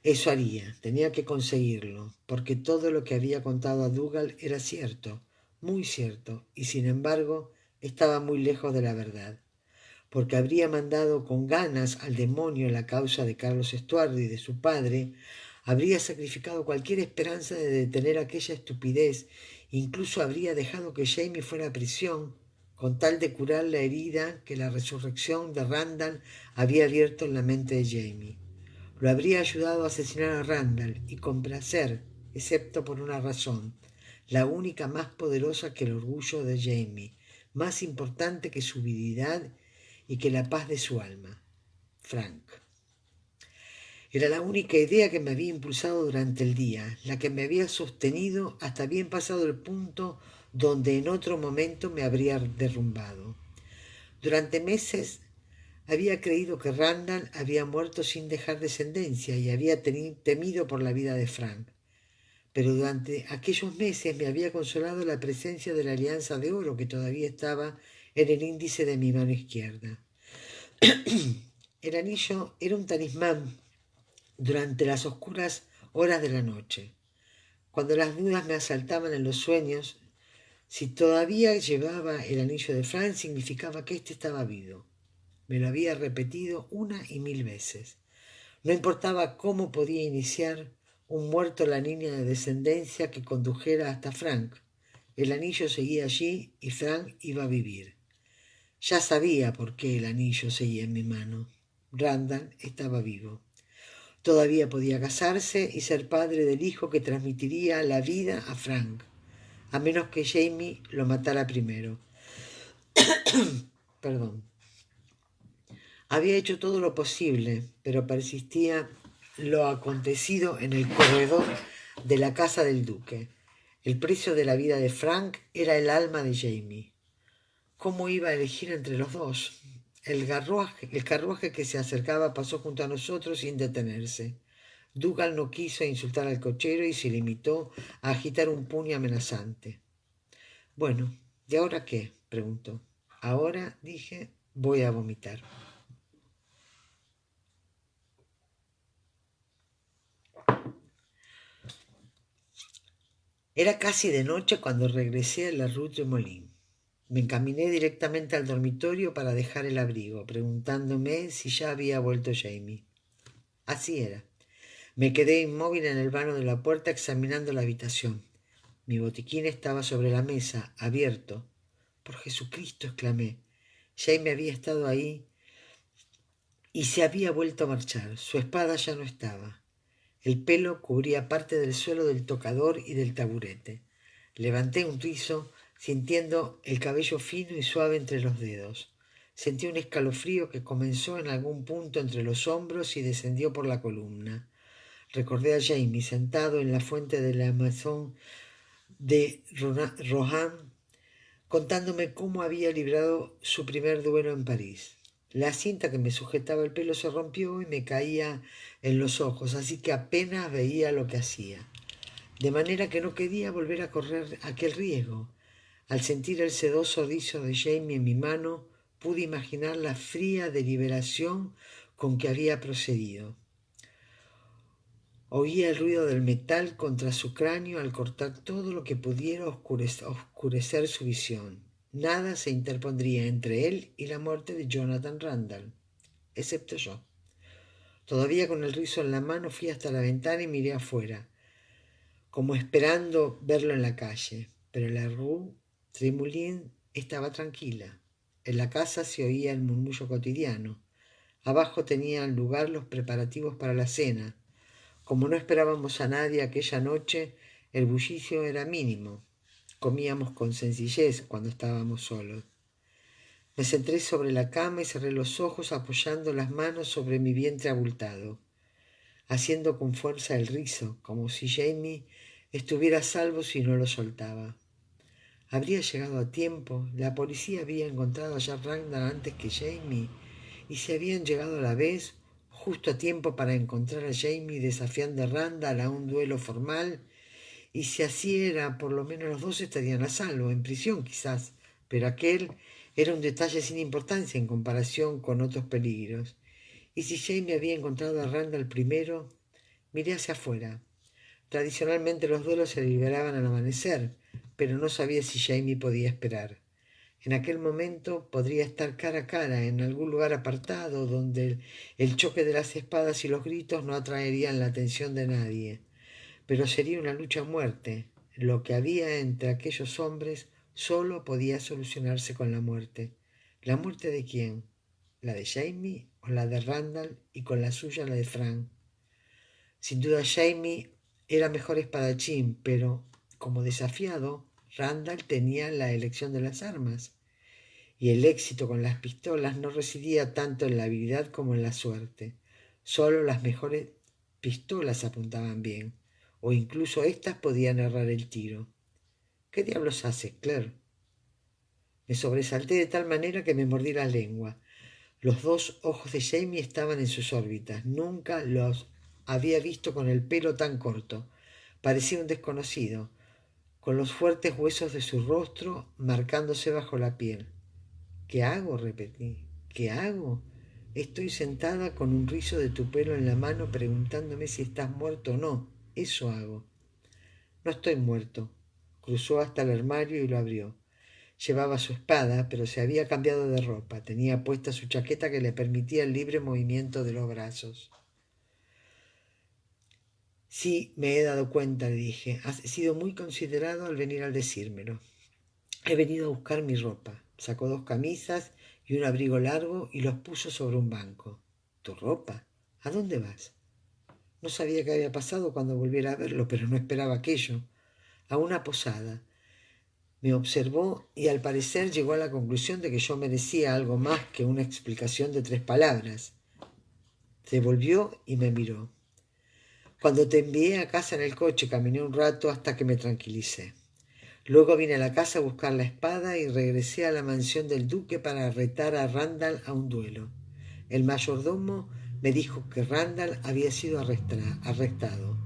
Eso haría, tenía que conseguirlo, porque todo lo que había contado a Dougal era cierto, muy cierto, y sin embargo estaba muy lejos de la verdad, porque habría mandado con ganas al demonio la causa de Carlos Estuardo y de su padre, habría sacrificado cualquier esperanza de detener aquella estupidez, incluso habría dejado que Jamie fuera a prisión, con tal de curar la herida que la resurrección de Randall había abierto en la mente de Jamie. Lo habría ayudado a asesinar a Randall y con placer, excepto por una razón, la única más poderosa que el orgullo de Jamie, más importante que su virilidad y que la paz de su alma. Frank. Era la única idea que me había impulsado durante el día, la que me había sostenido hasta bien pasado el punto donde en otro momento me habría derrumbado. Durante meses había creído que Randall había muerto sin dejar descendencia y había temido por la vida de Frank. Pero durante aquellos meses me había consolado la presencia de la alianza de oro que todavía estaba en el índice de mi mano izquierda. El anillo era un talismán durante las oscuras horas de la noche. Cuando las dudas me asaltaban en los sueños, si todavía llevaba el anillo de Frank, significaba que éste estaba vivo. Me lo había repetido 1,000 veces. No importaba cómo podía iniciar un muerto la línea de descendencia que condujera hasta Frank. El anillo seguía allí y Frank iba a vivir. Ya sabía por qué el anillo seguía en mi mano. Randall estaba vivo. Todavía podía casarse y ser padre del hijo que transmitiría la vida a Frank, a menos que Jamie lo matara primero. Perdón. Había hecho todo lo posible, pero persistía lo acontecido en el corredor de la casa del duque. El precio de la vida de Frank era el alma de Jamie. ¿Cómo iba a elegir entre los dos? El carruaje que se acercaba pasó junto a nosotros sin detenerse. Dougal no quiso insultar al cochero y se limitó a agitar un puño amenazante. «Bueno, ¿y ahora qué?», preguntó. «Ahora», dije, «voy a vomitar». Era casi de noche cuando regresé a la Rue de Molin. Me encaminé directamente al dormitorio para dejar el abrigo, preguntándome si ya había vuelto Jamie. Así era. Me quedé inmóvil en el vano de la puerta examinando la habitación. Mi botiquín estaba sobre la mesa, abierto. «Por Jesucristo», exclamé. Jamie había estado ahí y se había vuelto a marchar. Su espada ya no estaba. El pelo cubría parte del suelo del tocador y del taburete. Levanté un rizo, sintiendo el cabello fino y suave entre los dedos. Sentí un escalofrío que comenzó en algún punto entre los hombros y descendió por la columna. Recordé a Jamie sentado en la fuente de la Maison de Rohan, contándome cómo había librado su primer duelo en París. La cinta que me sujetaba el pelo se rompió y me caía en los ojos, así que apenas veía lo que hacía. De manera que no quería volver a correr aquel riesgo. Al sentir el sedoso rizo de Jamie en mi mano, pude imaginar la fría deliberación con que había procedido. Oía el ruido del metal contra su cráneo al cortar todo lo que pudiera oscurecer su visión. Nada se interpondría entre él y la muerte de Jonathan Randall, excepto yo. Todavía con el rizo en la mano fui hasta la ventana y miré afuera, como esperando verlo en la calle, pero la Rue Trémoulin estaba tranquila. En la casa se oía el murmullo cotidiano. Abajo tenían lugar los preparativos para la cena. Como no esperábamos a nadie aquella noche, el bullicio era mínimo. Comíamos con sencillez cuando estábamos solos. Me senté sobre la cama y cerré los ojos apoyando las manos sobre mi vientre abultado, haciendo con fuerza el rizo, como si Jamie estuviera a salvo si no lo soltaba. Habría llegado a tiempo. La policía había encontrado a Jack Randall antes que Jamie, y se habían llegado a la vez, justo a tiempo para encontrar a Jamie desafiando a Randall a un duelo formal, y si así era, por lo menos los dos estarían a salvo, en prisión quizás, pero aquel era un detalle sin importancia en comparación con otros peligros. Y si Jamie había encontrado a Randall primero, miré hacia afuera. Tradicionalmente los duelos se liberaban al amanecer, pero no sabía si Jamie podía esperar. En aquel momento podría estar cara a cara en algún lugar apartado donde el choque de las espadas y los gritos no atraerían la atención de nadie. Pero sería una lucha a muerte. Lo que había entre aquellos hombres solo podía solucionarse con la muerte. ¿La muerte de quién? ¿La de Jamie o la de Randall y con la suya la de Frank? Sin duda Jamie era mejor espadachín, pero como desafiado, Randall tenía la elección de las armas, y el éxito con las pistolas no residía tanto en la habilidad como en la suerte. Solo las mejores pistolas apuntaban bien, o incluso éstas podían errar el tiro. ¿Qué diablos haces, Claire? Me sobresalté de tal manera que me mordí la lengua. Los dos ojos de Jamie estaban en sus órbitas. Nunca los había visto con el pelo tan corto. Parecía un desconocido, con los fuertes huesos de su rostro marcándose bajo la piel. ¿Qué hago? Repetí. ¿Qué hago? Estoy sentada con un rizo de tu pelo en la mano preguntándome si estás muerto o no. Eso hago. No estoy muerto. Cruzó hasta el armario y lo abrió. Llevaba su espada, pero se había cambiado de ropa. Tenía puesta su chaqueta que le permitía el libre movimiento de los brazos. Sí, me he dado cuenta, le dije. Has sido muy considerado al venir al decírmelo. He venido a buscar mi ropa. Sacó 2 camisas y un abrigo largo y los puso sobre un banco. ¿Tu ropa? ¿A dónde vas? No sabía qué había pasado cuando volviera a verlo, pero no esperaba aquello. A una posada. Me observó y al parecer llegó a la conclusión de que yo merecía algo más que una explicación de 3 palabras. Se volvió y me miró. Cuando te envié a casa en el coche caminé un rato hasta que me tranquilicé. Luego vine a la casa a buscar la espada y regresé a la mansión del duque para retar a Randall a un duelo. El mayordomo me dijo que Randall había sido arrestado.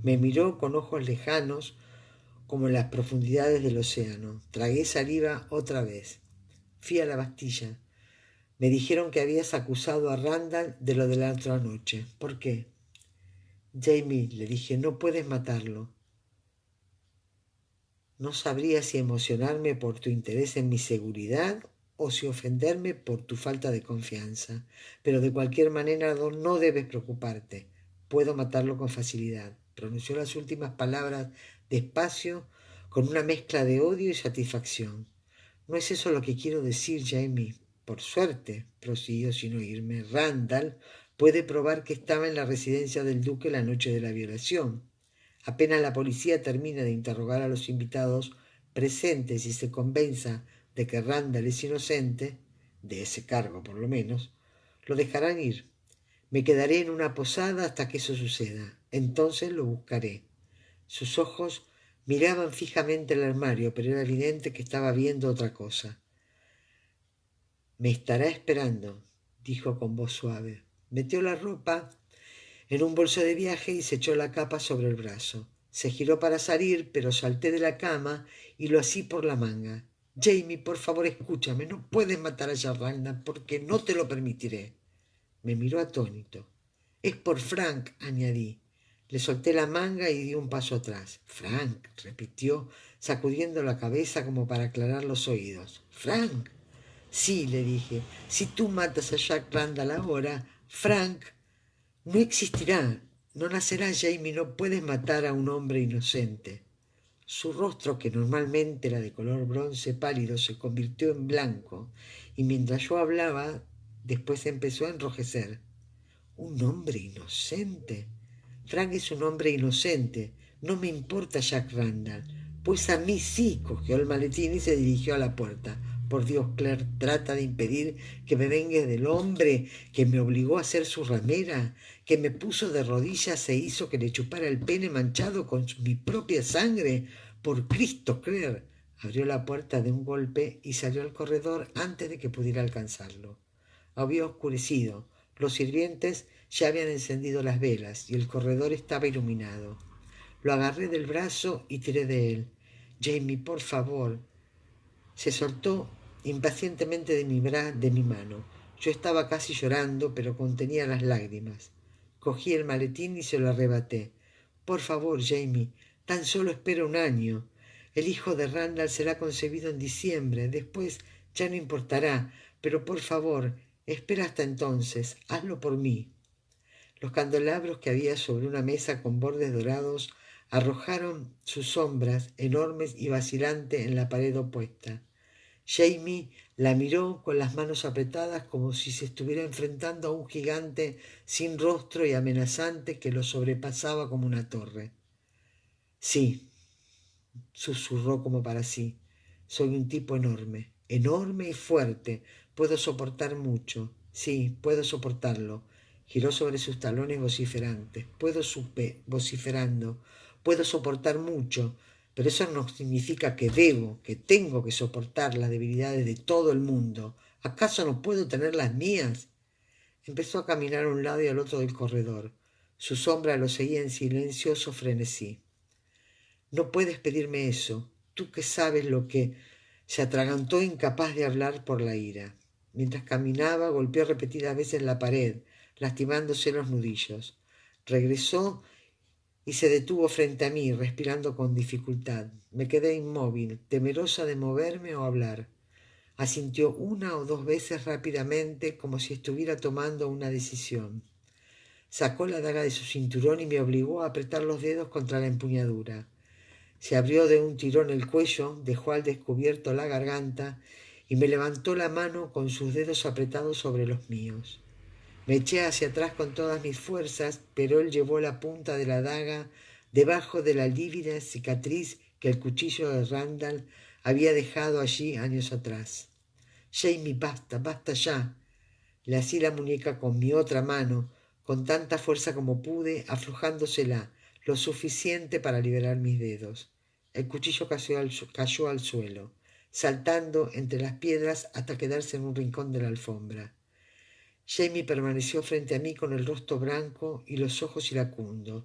Me miró con ojos lejanos como en las profundidades del océano. Tragué saliva otra vez. Fui a la Bastilla. Me dijeron que habías acusado a Randall de lo de la otra noche. ¿Por qué? Jamie, le dije, no puedes matarlo. No sabría si emocionarme por tu interés en mi seguridad o si ofenderme por tu falta de confianza. Pero de cualquier manera no debes preocuparte. Puedo matarlo con facilidad. Pronunció las últimas palabras despacio, con una mezcla de odio y satisfacción. No es eso lo que quiero decir, Jamie. Por suerte, prosiguió sin oírme, Randall puede probar que estaba en la residencia del duque la noche de la violación. Apenas la policía termina de interrogar a los invitados presentes y se convenza de que Randall es inocente, de ese cargo por lo menos, lo dejarán ir. Me quedaré en una posada hasta que eso suceda. Entonces lo buscaré. Sus ojos miraban fijamente el armario, pero era evidente que estaba viendo otra cosa. Me estará esperando, dijo con voz suave. Metió la ropa en un bolso de viaje y se echó la capa sobre el brazo. Se giró para salir, pero salté de la cama y lo así por la manga. Jamie, por favor, escúchame. No puedes matar a Randall porque no te lo permitiré. Me miró atónito. Es por Frank, añadí. Le solté la manga y di un paso atrás. Frank, repitió, sacudiendo la cabeza como para aclarar los oídos. Frank. Sí, le dije, si tú matas a Jack Randall ahora, Frank no existirá, no nacerá. Jamie, no puedes matar a un hombre inocente. Su rostro, que normalmente era de color bronce pálido, se convirtió en blanco, y mientras yo hablaba, después empezó a enrojecer. ¿Un hombre inocente? Frank es un hombre inocente. No me importa Jack Randall. Pues a mí sí. Cogió el maletín y se dirigió a la puerta. Por Dios, Claire, trata de impedir que me vengue del hombre que me obligó a hacer su ramera, que me puso de rodillas e hizo que le chupara el pene manchado con mi propia sangre. Por Cristo, Claire. Abrió la puerta de un golpe y salió al corredor antes de que pudiera alcanzarlo. Había oscurecido. Los sirvientes ya habían encendido las velas y el corredor estaba iluminado. Lo agarré del brazo y tiré de él. Jamie, por favor. Se soltó impacientemente de mi mano. Yo estaba casi llorando, pero contenía las lágrimas. Cogí el maletín y se lo arrebaté. Por favor, Jamie, tan solo espera un año. El hijo de Randall será concebido en diciembre. Después ya no importará. Pero por favor, espera hasta entonces. Hazlo por mí. Los candelabros que había sobre una mesa con bordes dorados arrojaron sus sombras enormes y vacilantes en la pared opuesta. Jamie la miró con las manos apretadas como si se estuviera enfrentando a un gigante sin rostro y amenazante que lo sobrepasaba como una torre. Sí, susurró como para sí. Soy un tipo enorme, enorme y fuerte. Puedo soportar mucho. Sí, puedo soportarlo. Giró sobre sus talones vociferantes. Vociferando. Puedo soportar mucho. pero eso no significa que debo, que tengo que soportar las debilidades de todo el mundo. ¿Acaso no puedo tener las mías? Empezó a caminar a un lado y al otro del corredor. Su sombra lo seguía en silencioso frenesí. No puedes pedirme eso, tú que sabes lo que... Se atragantó incapaz de hablar por la ira. Mientras caminaba, golpeó repetidas veces la pared, lastimándose los nudillos. Regresó y se detuvo frente a mí, respirando con dificultad. Me quedé inmóvil, temerosa de moverme o hablar. Asintió una o dos veces rápidamente, como si estuviera tomando una decisión. Sacó la daga de su cinturón y me obligó a apretar los dedos contra la empuñadura. Se abrió de un tirón el cuello, dejó al descubierto la garganta y me levantó la mano con sus dedos apretados sobre los míos. Me eché hacia atrás con todas mis fuerzas, pero él llevó la punta de la daga debajo de la lívida cicatriz que el cuchillo de Randall había dejado allí años atrás. «Jamie, basta, basta ya». Le así la muñeca con mi otra mano, con tanta fuerza como pude, aflojándosela lo suficiente para liberar mis dedos. El cuchillo cayó al suelo, saltando entre las piedras hasta quedarse en un rincón de la alfombra. Jamie permaneció frente a mí con el rostro blanco y los ojos iracundos.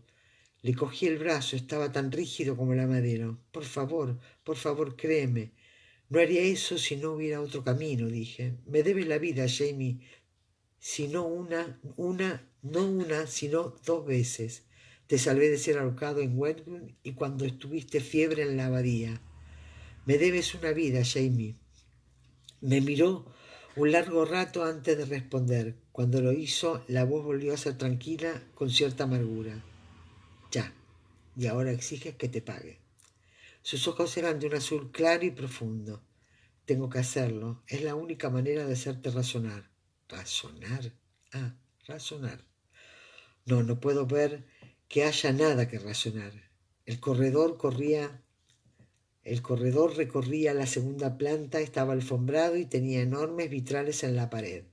Le cogí el brazo, estaba tan rígido como la madera. Por favor, créeme. No haría eso si no hubiera otro camino, dije. Me debes la vida, Jamie, si no no una, sino dos veces. Te salvé de ser ahorcado en Wentworth y cuando tuviste fiebre en la abadía. Me debes una vida, Jamie. Me miró un largo rato antes de responder. Cuando lo hizo, la voz volvió a ser tranquila, con cierta amargura. Ya, y ahora exiges que te pague. Sus ojos eran de un azul claro y profundo. Tengo que hacerlo. Es la única manera de hacerte razonar. ¿Razonar? Ah, razonar. No, no puedo ver que haya nada que razonar. El corredor recorría la segunda planta, estaba alfombrado y tenía enormes vitrales en la pared.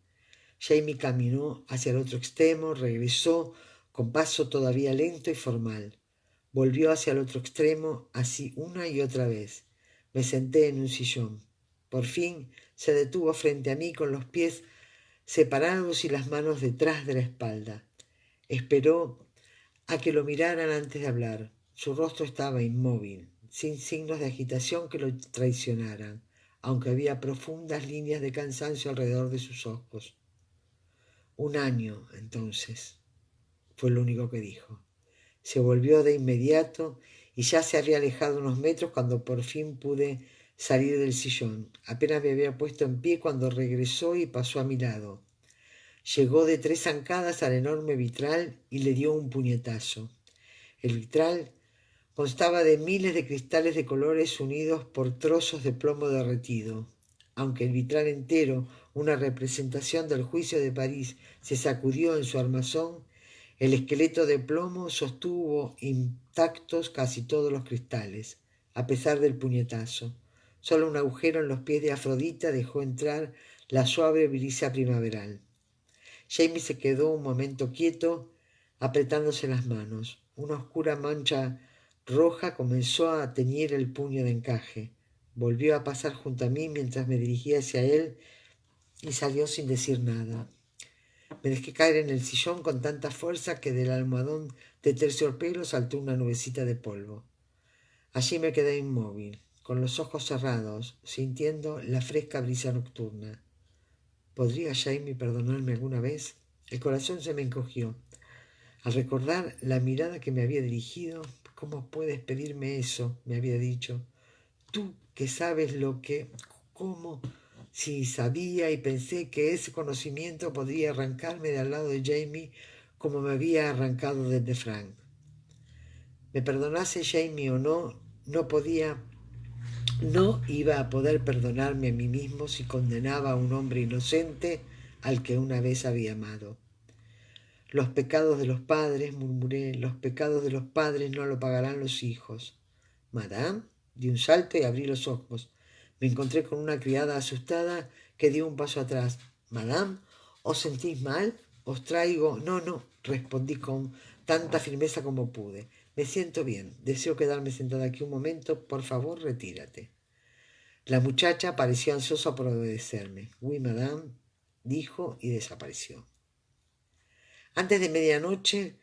Jamie caminó hacia el otro extremo, regresó con paso todavía lento y formal. Volvió hacia el otro extremo, así una y otra vez. Me senté en un sillón. Por fin se detuvo frente a mí con los pies separados y las manos detrás de la espalda. Esperó a que lo miraran antes de hablar. Su rostro estaba inmóvil, sin signos de agitación que lo traicionaran, aunque había profundas líneas de cansancio alrededor de sus ojos. 1 año, entonces, fue lo único que dijo. Se volvió de inmediato y ya se había alejado unos metros cuando por fin pude salir del sillón. Apenas me había puesto en pie cuando regresó y pasó a mi lado. Llegó de 3 zancadas al enorme vitral y le dio un puñetazo. El vitral constaba de miles de cristales de colores unidos por trozos de plomo derretido. Aunque el vitral entero, una representación del juicio de París, se sacudió en su armazón, el esqueleto de plomo sostuvo intactos casi todos los cristales, a pesar del puñetazo. Solo un agujero en los pies de Afrodita dejó entrar la suave brisa primaveral. Jamie se quedó un momento quieto, apretándose las manos. Una oscura mancha roja comenzó a teñir el puño de encaje. Volvió a pasar junto a mí mientras me dirigía hacia él y salió sin decir nada. Me dejé caer en el sillón con tanta fuerza que del almohadón de terciopelo saltó una nubecita de polvo. Allí me quedé inmóvil, con los ojos cerrados, sintiendo la fresca brisa nocturna. ¿Podría Jamie perdonarme alguna vez? El corazón se me encogió. Al recordar la mirada que me había dirigido, «¿Cómo puedes pedirme eso?», me había dicho. «Tú que sabes lo que...» «¿Cómo?» Sí, sabía y pensé que ese conocimiento podría arrancarme de al lado de Jamie como me había arrancado desde Frank. Me perdonase Jamie o no, no iba a poder perdonarme a mí mismo si condenaba a un hombre inocente al que una vez había amado. Los pecados de los padres, murmuré, los pecados de los padres no lo pagarán los hijos. «Madame», di un salto y abrí los ojos. Me encontré con una criada asustada que dio un paso atrás. «Madame, ¿os sentís mal? Os traigo...» «No, no», respondí con tanta firmeza como pude. Me siento bien. Deseo quedarme sentada aquí un momento. Por favor, retírate. La muchacha pareció ansiosa por obedecerme. Oui, madame, dijo y desapareció. Antes de medianoche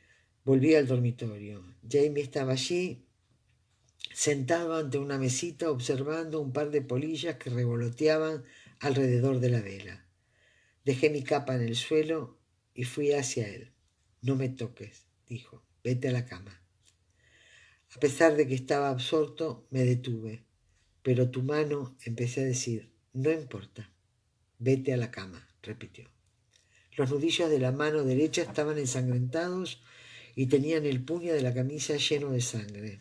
volví al dormitorio. Jamie estaba allí, sentado ante una mesita, observando un par de polillas que revoloteaban alrededor de la vela. Dejé mi capa en el suelo y fui hacia él. No me toques, dijo. Vete a la cama. A pesar de que estaba absorto, me detuve. Pero tu mano, empecé a decir, no importa. Vete a la cama, repitió. Los nudillos de la mano derecha estaban ensangrentados y tenían el puño de la camisa lleno de sangre.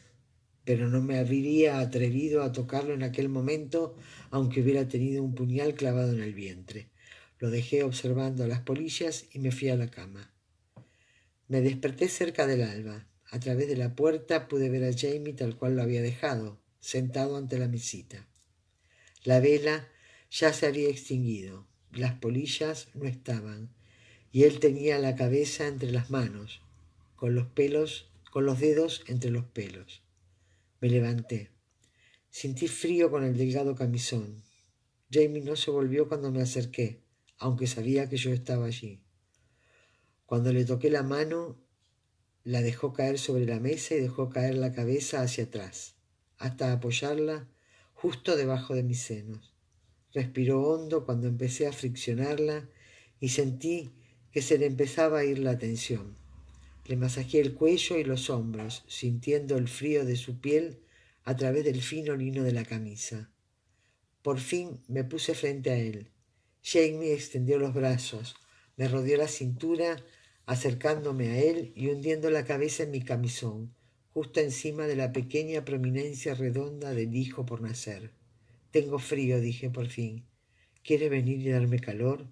Pero no me habría atrevido a tocarlo en aquel momento, aunque hubiera tenido un puñal clavado en el vientre. Lo dejé observando las polillas y me fui a la cama. Me desperté cerca del alba. A través de la puerta pude ver a Jamie tal cual lo había dejado, sentado ante la mesita. La vela ya se había extinguido, las polillas no estaban, y él tenía la cabeza entre las manos, con los dedos entre los pelos. Me levanté. Sentí frío con el delgado camisón. Jamie no se volvió cuando me acerqué, aunque sabía que yo estaba allí. Cuando le toqué la mano, la dejó caer sobre la mesa y dejó caer la cabeza hacia atrás, hasta apoyarla justo debajo de mis senos. Respiró hondo cuando empecé a friccionarla y sentí que se le empezaba a ir la tensión. Le masajeé el cuello y los hombros, sintiendo el frío de su piel a través del fino lino de la camisa. Por fin me puse frente a él. Jamie extendió los brazos, me rodeó la cintura, acercándome a él y hundiendo la cabeza en mi camisón, justo encima de la pequeña prominencia redonda del hijo por nacer. Tengo frío, dije por fin. ¿Quiere venir y darme calor?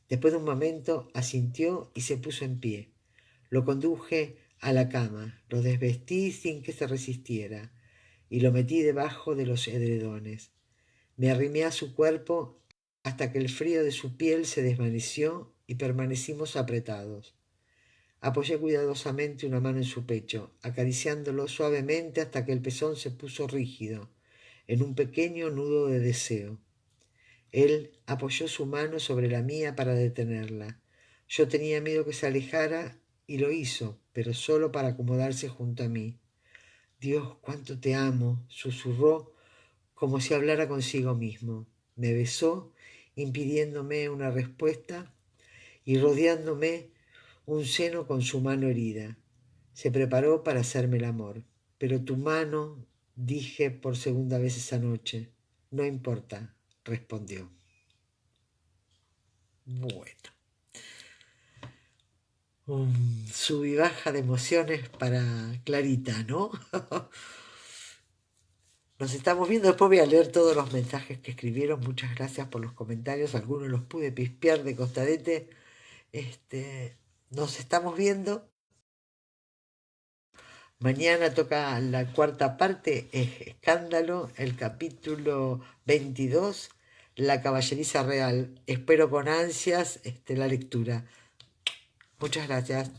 Después de un momento asintió y se puso en pie. Lo conduje a la cama, lo desvestí sin que se resistiera y lo metí debajo de los edredones. Me arrimé a su cuerpo hasta que el frío de su piel se desvaneció y permanecimos apretados. Apoyé cuidadosamente una mano en su pecho, acariciándolo suavemente hasta que el pezón se puso rígido, en un pequeño nudo de deseo. Él apoyó su mano sobre la mía para detenerla. Yo tenía miedo que se alejara y lo hizo, pero solo para acomodarse junto a mí. Dios, cuánto te amo, susurró como si hablara consigo mismo. Me besó, impidiéndome una respuesta y rodeándome un seno con su mano herida. Se preparó para hacerme el amor. Pero tu mano, dije por segunda vez esa noche. No importa, respondió. Bueno, un sub y baja de emociones para Clarita, ¿no? Nos estamos viendo, después voy a leer todos los mensajes que escribieron. Muchas gracias por los comentarios, algunos los pude pispear de costadete. Nos estamos viendo. Mañana toca la cuarta parte, Escándalo, el capítulo 22, La caballeriza real. Espero con ansias la lectura. Muchas gracias.